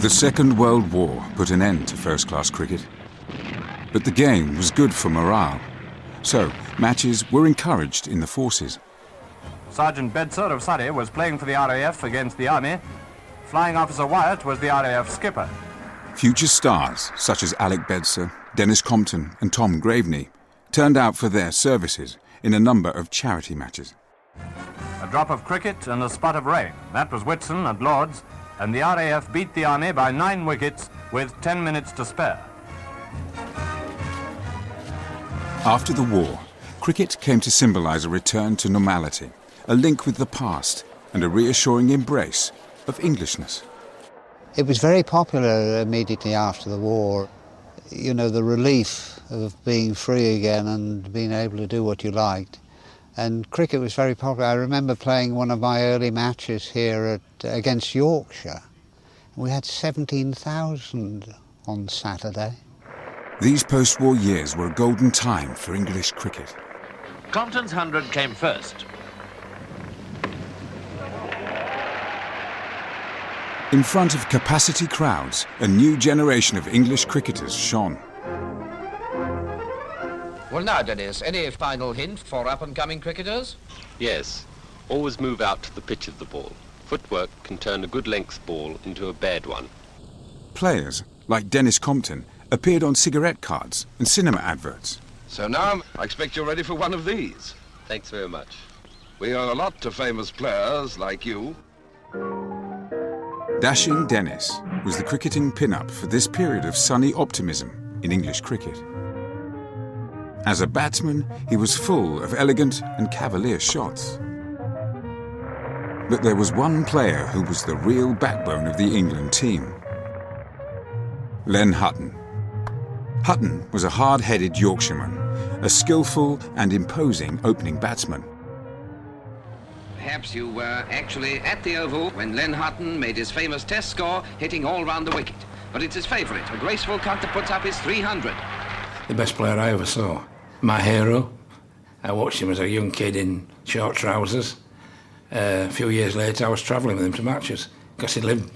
The Second World War put an end to first-class cricket. But the game was good for morale, so matches were encouraged in the forces. Sergeant Bedser of Surrey was playing for the RAF against the Army. Flying Officer Wyatt was the RAF skipper. Future stars such as Alec Bedser, Dennis Compton and Tom Graveney turned out for their services in a number of charity matches. A drop of cricket and a spot of rain. That was Whitsun at Lord's, and the RAF beat the Army by 9 wickets with 10 minutes to spare. After the war, cricket came to symbolise a return to normality, a link with the past and a reassuring embrace of Englishness. It was very popular immediately after the war. You know, the relief of being free again and being able to do what you liked. And cricket was very popular. I remember playing one of my early matches here against Yorkshire. We had 17,000 on Saturday. These post-war years were a golden time for English cricket. Compton's 100 came first. In front of capacity crowds, a new generation of English cricketers shone. Well now, Dennis, any final hint for up-and-coming cricketers? Yes. Always move out to the pitch of the ball. Footwork can turn a good length ball into a bad one. Players, like Dennis Compton, appeared on cigarette cards and cinema adverts. So now I expect you're ready for one of these. Thanks very much. We owe a lot to famous players like you. Dashing Dennis was the cricketing pin-up for this period of sunny optimism in English cricket. As a batsman, he was full of elegant and cavalier shots. But there was one player who was the real backbone of the England team. Len Hutton. Hutton was a hard-headed Yorkshireman, a skillful and imposing opening batsman. Perhaps you were actually at the Oval when Len Hutton made his famous test score, hitting all round the wicket. But it's his favourite, a graceful cut that puts up his 300. The best player I ever saw. My hero. I watched him as a young kid in short trousers. A few years later I was travelling with him to matches because he lived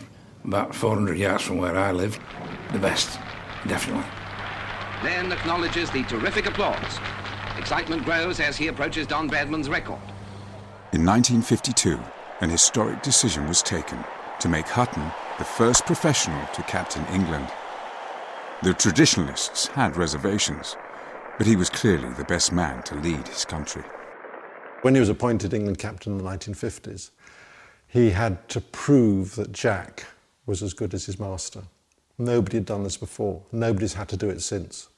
about 400 yards from where I lived. The best, definitely. Len acknowledges the terrific applause. Excitement grows as he approaches Don Bradman's record. In 1952, an historic decision was taken to make Hutton the first professional to captain England. The traditionalists had reservations, but he was clearly the best man to lead his country. When he was appointed England captain in the 1950s, he had to prove that Jack was as good as his master. Nobody had done this before. Nobody's had to do it since,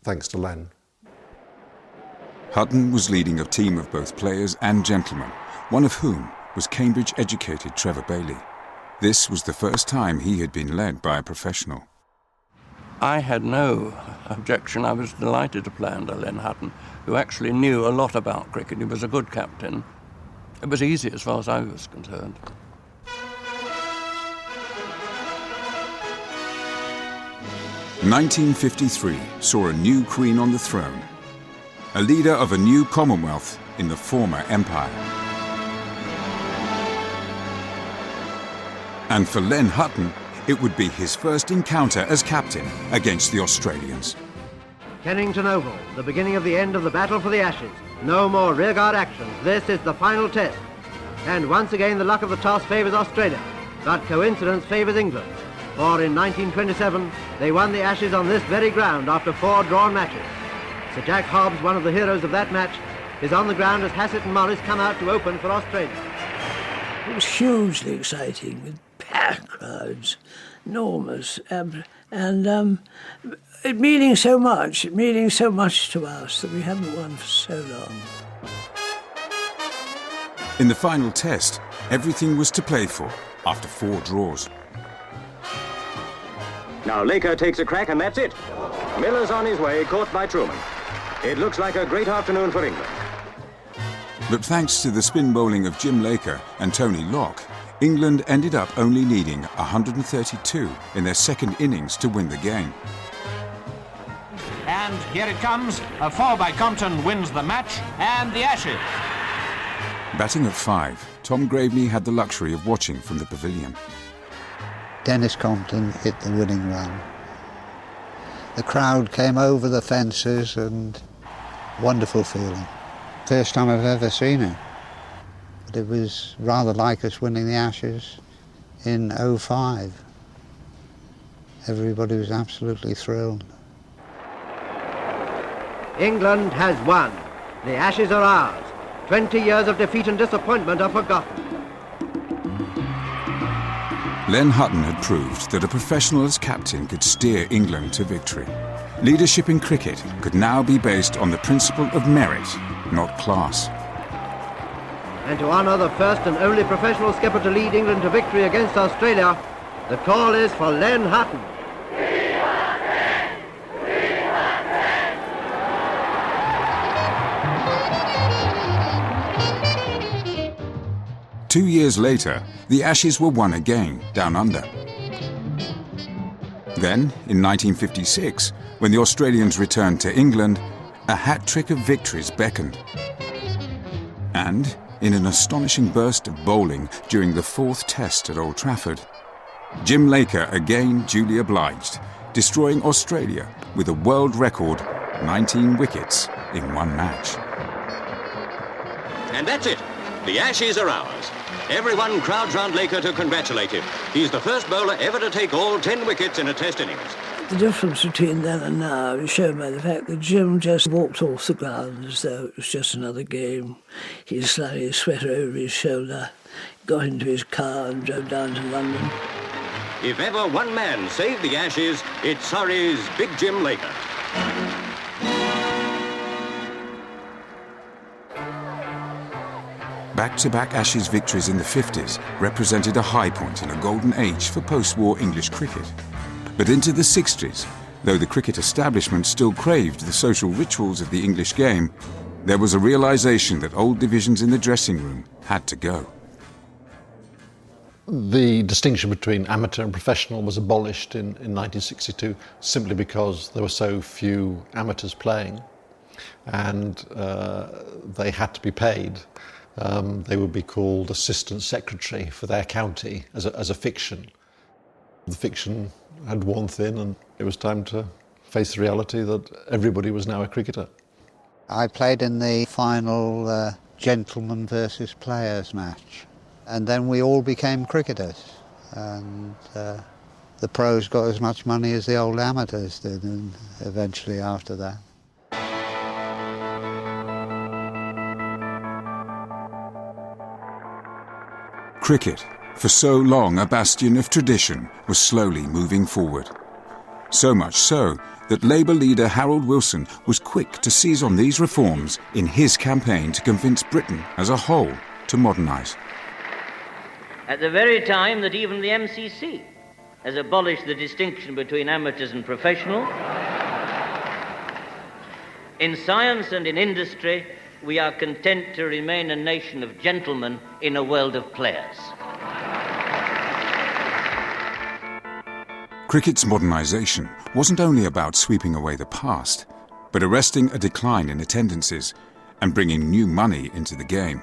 thanks to Len. Hutton was leading a team of both players and gentlemen, one of whom was Cambridge-educated Trevor Bailey. This was the first time he had been led by a professional. I had no objection. I was delighted to play under Len Hutton, who actually knew a lot about cricket. He was a good captain. It was easy as far as I was concerned. "1953 saw a new queen on the throne, a leader of a new Commonwealth in the former empire. And for Len Hutton, it would be his first encounter as captain against the Australians. Kennington Oval, the beginning of the end of the battle for the Ashes. No more rearguard actions. This is the final test. And once again the luck of the toss favours Australia, but coincidence favours England. For in 1927 they won the Ashes on this very ground after 4 drawn matches. Sir Jack Hobbs, one of the heroes of that match, is on the ground as Hassett and Morris come out to open for Australia. It was hugely exciting with packed crowds, enormous, and it meaning so much to us that we haven't won for so long. In the final test, everything was to play for after 4 draws. Now Laker takes a crack and that's it. Miller's on his way, caught by Truman. It looks like a great afternoon for England. But thanks to the spin bowling of Jim Laker and Tony Locke, England ended up only needing 132 in their second innings to win the game. And here it comes. A 4 by Compton wins the match and the Ashes. Batting at 5, Tom Graveney had the luxury of watching from the pavilion. Dennis Compton hit the winning run. The crowd came over the fences and wonderful feeling. First time I've ever seen it. But it was rather like us winning the Ashes in '05. Everybody was absolutely thrilled. England has won. The Ashes are ours. 20 years of defeat and disappointment are forgotten. Len Hutton had proved that a professional as captain could steer England to victory. Leadership in cricket could now be based on the principle of merit, not class. And to honour the first and only professional skipper to lead England to victory against Australia, the call is for Len Hutton. 2 years later, the Ashes were won again, down under. Then, in 1956, when the Australians returned to England, a hat-trick of victories beckoned. And, in an astonishing burst of bowling during the 4th Test at Old Trafford, Jim Laker again duly obliged, destroying Australia with a world record 19 wickets in one match. And that's it. The Ashes are ours. Everyone crowds round Laker to congratulate him. He's the first bowler ever to take all 10 wickets in a Test innings. The difference between then and now is shown by the fact that Jim just walked off the ground as though it was just another game. He slung his sweater over his shoulder, got into his car and drove down to London. If ever one man saved the Ashes, it's Surrey's Big Jim Laker. Back-to-back Ashes victories in the 50s represented a high point in a golden age for post-war English cricket. But into the 60s, though the cricket establishment still craved the social rituals of the English game, there was a realization that old divisions in the dressing room had to go. The distinction between amateur and professional was abolished in 1962 simply because there were so few amateurs playing, and they had to be paid. They would be called assistant secretary for their county as a fiction. The fiction had worn thin, and it was time to face the reality that everybody was now a cricketer. I played in the final gentlemen versus players match, and then we all became cricketers, and the pros got as much money as the old amateurs did, and eventually after that. Cricket, for so long a bastion of tradition, was slowly moving forward. So much so that Labour leader Harold Wilson was quick to seize on these reforms in his campaign to convince Britain as a whole to modernise. At the very time that even the MCC has abolished the distinction between amateurs and professional, in science and in industry, we are content to remain a nation of gentlemen in a world of players. Cricket's modernisation wasn't only about sweeping away the past, but arresting a decline in attendances and bringing new money into the game.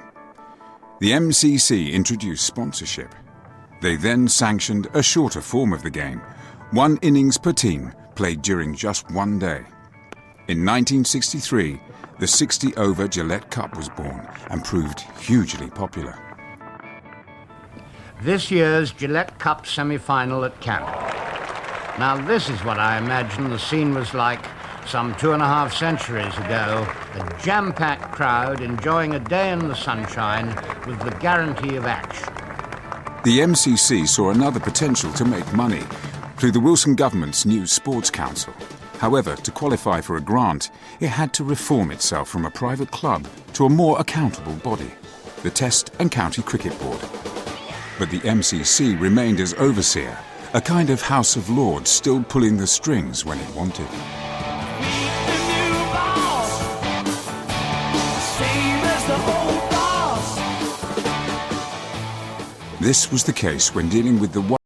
The MCC introduced sponsorship. They then sanctioned a shorter form of the game, 1 innings per team played during just one day. In 1963, the 60-over Gillette Cup was born and proved hugely popular. This year's Gillette Cup semi-final at Compton. Now this is what I imagine the scene was like some 2.5 centuries ago. A jam-packed crowd enjoying a day in the sunshine with the guarantee of action. The MCC saw another potential to make money through the Wilson government's new Sports Council. However, to qualify for a grant, it had to reform itself from a private club to a more accountable body, the Test and County Cricket Board. But the MCC remained as overseer, a kind of House of Lords still pulling the strings when it wanted. This was the case when dealing with the